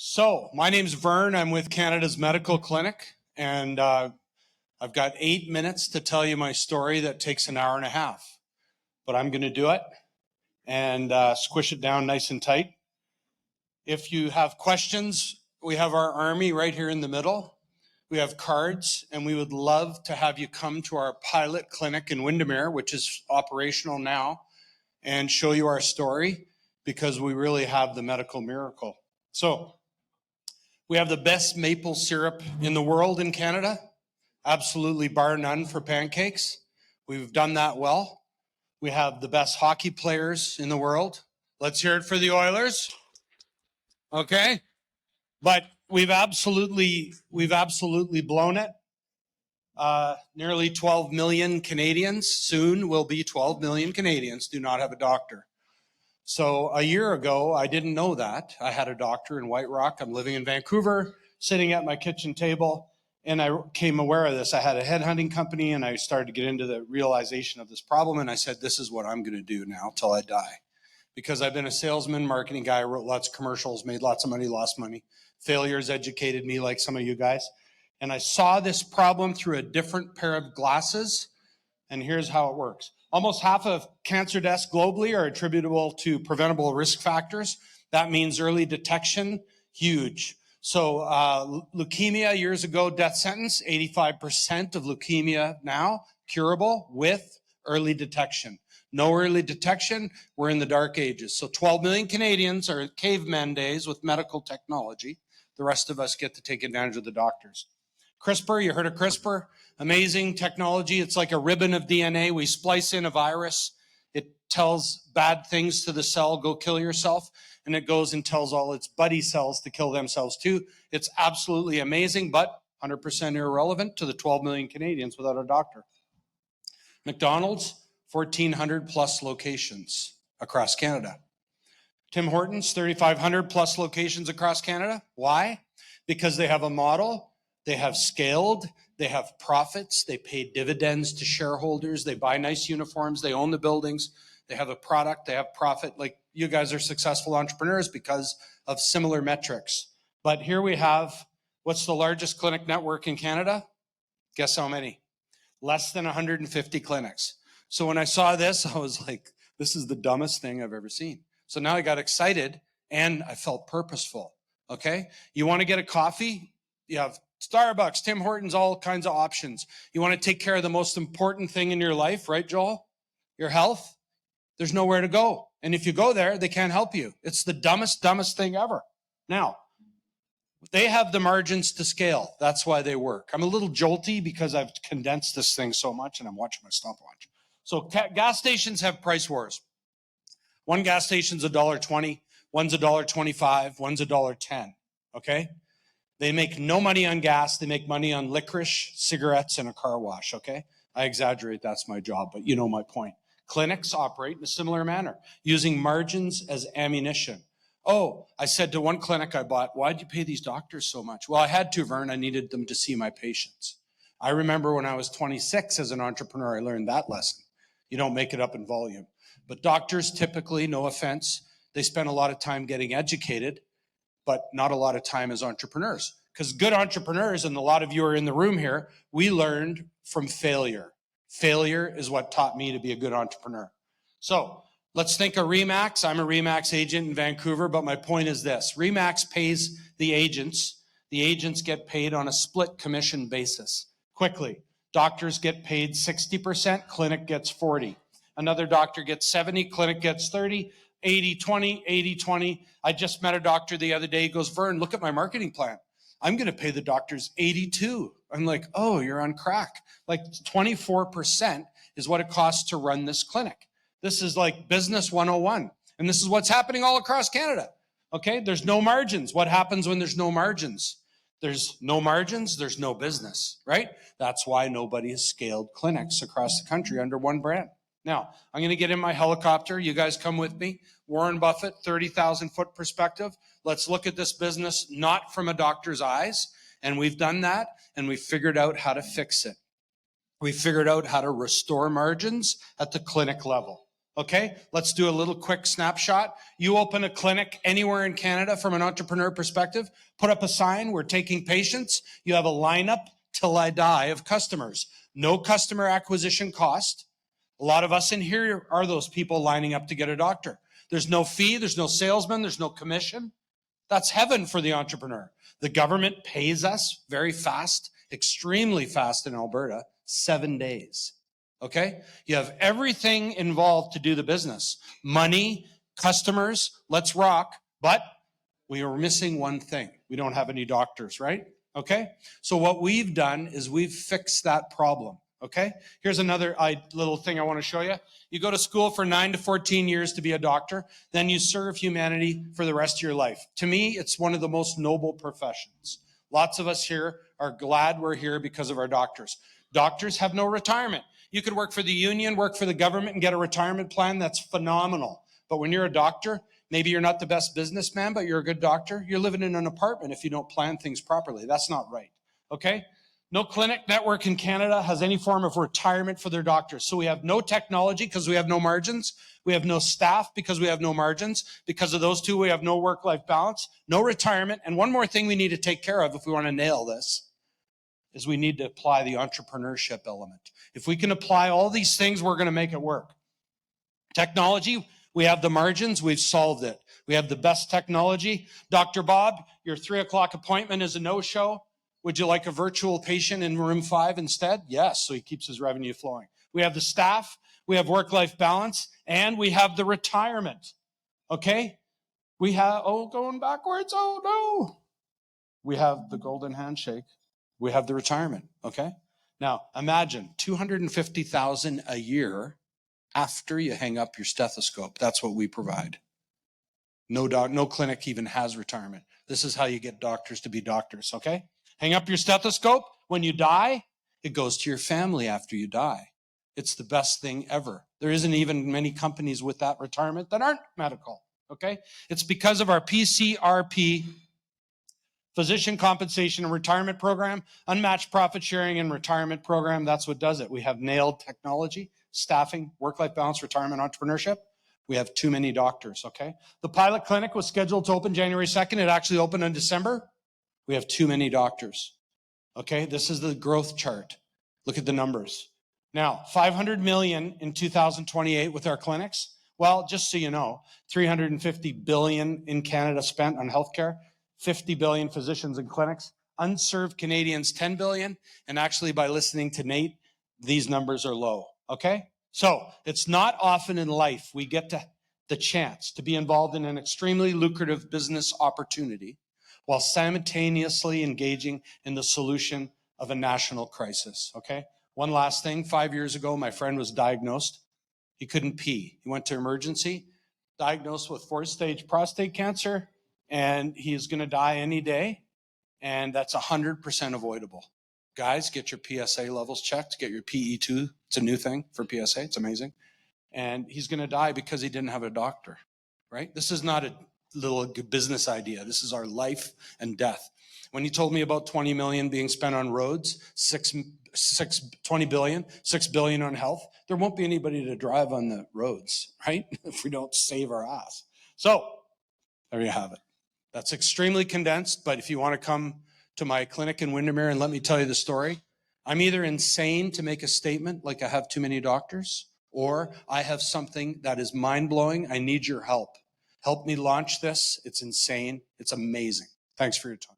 So, my name's Vern. I'm with Canada's Medical Clinic, and I've got 8 minutes to tell you my story that takes an hour and a half. But I'm going to do it and squish it down nice and tight. If you have questions, we have our army right here in the middle. We have cards, and we would love to have you come to our pilot clinic in Windermere, which is operational now, and show you our story, because we really have the medical miracle. So, we have the best maple syrup in the world in Canada, absolutely bar none for pancakes. We've done that well. We have the best hockey players in the world. Let's hear it for the Oilers. Okay? But we've absolutely blown it. Nearly 12 million Canadians, soon will be 12 million Canadians, do not have a doctor. So a year ago, I didn't know that. I had a doctor in White Rock. I'm living in Vancouver, sitting at my kitchen table, and I came aware of this. I had a headhunting company, and I started to get into the realization of this problem, and I said, this is what I'm going to do now till I die. Because I've been a salesman, marketing guy, wrote lots of commercials, made lots of money, lost money. Failures educated me like some of you guys. And I saw this problem through a different pair of glasses, and here's how it works. Almost half of cancer deaths globally are attributable to preventable risk factors. That means early detection, huge. So leukemia years ago, death sentence, 85% of leukemia now curable with early detection. No early detection, we're in the dark ages. So 12 million Canadians are caveman days with medical technology. The rest of us get to take advantage of the doctors. CRISPR, you heard of CRISPR? Amazing technology. It's like a ribbon of DNA. We splice in a virus. It tells bad things to the cell, go kill yourself. And it goes and tells all its buddy cells to kill themselves too. It's absolutely amazing, but 100% irrelevant to the 12 million Canadians without a doctor. McDonald's, 1,400 plus locations across Canada. Tim Hortons, 3,500 plus locations across Canada. Why? Because they have a model. They have scaled, they have profits, they pay dividends to shareholders, they buy nice uniforms, they own the buildings, they have a product, they have profit. Like, you guys are successful entrepreneurs because of similar metrics. But here we have, what's the largest clinic network in Canada? Guess how many? Less than 150 clinics. So when I saw this, I was like, this is the dumbest thing I've ever seen. So now I got excited and I felt purposeful, okay? You want to get a coffee? You have Starbucks, Tim Hortons, all kinds of options. You want to take care of the most important thing in your life, right, Joel? Your health? There's nowhere to go. And if you go there, they can't help you. It's the dumbest thing ever. Now, they have the margins to scale. That's why they work. I'm a little jolty because I've condensed this thing so much and I'm watching my stopwatch. So gas stations have price wars. One gas station's $1.20, one's $1.25, one's $1.10, okay? They make no money on gas. They make money on licorice, cigarettes, and a car wash, okay? I exaggerate, that's my job, but you know my point. Clinics operate in a similar manner, using margins as ammunition. Oh, I said to one clinic I bought, why'd you pay these doctors so much? Well, I had to, Vern. I needed them to see my patients. I remember when I was 26 as an entrepreneur, I learned that lesson. You don't make it up in volume. But doctors typically, no offense, they spend a lot of time getting educated, but not a lot of time as entrepreneurs. Because good entrepreneurs, and a lot of you are in the room here, we learned from failure. Failure is what taught me to be a good entrepreneur. So let's think of RE/MAX. I'm a RE/MAX agent in Vancouver, but my point is this. RE/MAX pays the agents. The agents get paid on a split commission basis. Quickly, doctors get paid 60%, clinic gets 40. Another doctor gets 70, clinic gets 30. 80-20, 80-20. I just met a doctor the other day. He goes, Vern, look at my marketing plan. I'm going to pay the doctors 82. I'm like, oh, you're on crack. Like 24% is what it costs to run this clinic. This is like business 101. And this is what's happening all across Canada. Okay, there's no margins. What happens when there's no margins? There's no margins, there's no business, right? That's why nobody has scaled clinics across the country under one brand. Now, I'm going to get in my helicopter. You guys come with me. Warren Buffett, 30,000 foot perspective. Let's look at this business not from a doctor's eyes. And we've done that, and we've figured out how to fix it. We figured out how to restore margins at the clinic level. Okay, let's do a little quick snapshot. You open a clinic anywhere in Canada from an entrepreneur perspective, put up a sign, we're taking patients. You have a lineup till I die of customers. No customer acquisition cost. A lot of us in here are those people lining up to get a doctor. There's no fee, there's no salesman, there's no commission. That's heaven for the entrepreneur. The government pays us very fast, extremely fast in Alberta, 7 days. Okay? You have everything involved to do the business. Money, customers, let's rock. But we are missing one thing. We don't have any doctors, right? Okay? So what we've done is we've fixed that problem. Okay? Here's another little thing I want to show you. You go to school for 9 to 14 years to be a doctor, then you serve humanity for the rest of your life. To me, it's one of the most noble professions. Lots of us here are glad we're here because of our doctors. Doctors have no retirement. You could work for the union, work for the government, and get a retirement plan. That's phenomenal. But when you're a doctor, maybe you're not the best businessman, but you're a good doctor. You're living in an apartment if you don't plan things properly. That's not right. Okay? No clinic network in Canada has any form of retirement for their doctors. So we have no technology because we have no margins. We have no staff because we have no margins. Because of those two, we have no work-life balance, no retirement. And one more thing we need to take care of if we want to nail this is we need to apply the entrepreneurship element. If we can apply all these things, we're going to make it work. Technology, we have the margins. We've solved it. We have the best technology. Dr. Bob, your 3 o'clock appointment is a no-show. Would you like a virtual patient in room 5 instead? Yes, so he keeps his revenue flowing. We have the staff, we have work-life balance, and we have the retirement. Okay? We have, going backwards, no. We have the golden handshake. We have the retirement, okay? Now, imagine $250,000 a year after you hang up your stethoscope. That's what we provide. No clinic even has retirement. This is how you get doctors to be doctors, okay? Hang up your stethoscope. When you die, it goes to your family after you die. It's the best thing ever. There isn't even many companies with that retirement that aren't medical, okay? It's because of our PCRP, Physician Compensation and Retirement Program, Unmatched Profit Sharing and Retirement Program. That's what does it. We have nailed technology, staffing, work-life balance, retirement, entrepreneurship. We have too many doctors, okay? The pilot clinic was scheduled to open January 2nd. It actually opened in December. We have too many doctors, okay? This is the growth chart. Look at the numbers. Now, 500 million in 2028 with our clinics. Well, just so you know, 350 billion in Canada spent on healthcare, 50 billion physicians and clinics, unserved Canadians 10 billion, and actually by listening to Nate, these numbers are low, okay? So it's not often in life we get the chance to be involved in an extremely lucrative business opportunity while simultaneously engaging in the solution of a national crisis, okay? One last thing, 5 years ago, my friend was diagnosed. He couldn't pee. He went to emergency, diagnosed with 4th-stage prostate cancer, and he's gonna die any day, and that's 100% avoidable. Guys, get your PSA levels checked, get your PE2. It's a new thing for PSA, it's amazing. And he's gonna die because he didn't have a doctor, right? This is not a little business idea. This is our life and death. When he told me about 20 million being spent on roads, 20 billion, 6 billion on health, there won't be anybody to drive on the roads, right? If we don't save our ass. So there you have it. That's extremely condensed, but if you want to come to my clinic in Windermere and let me tell you the story, I'm either insane to make a statement like I have too many doctors, or I have something that is mind-blowing. I need your help. Help me launch this. It's insane. It's amazing. Thanks for your time.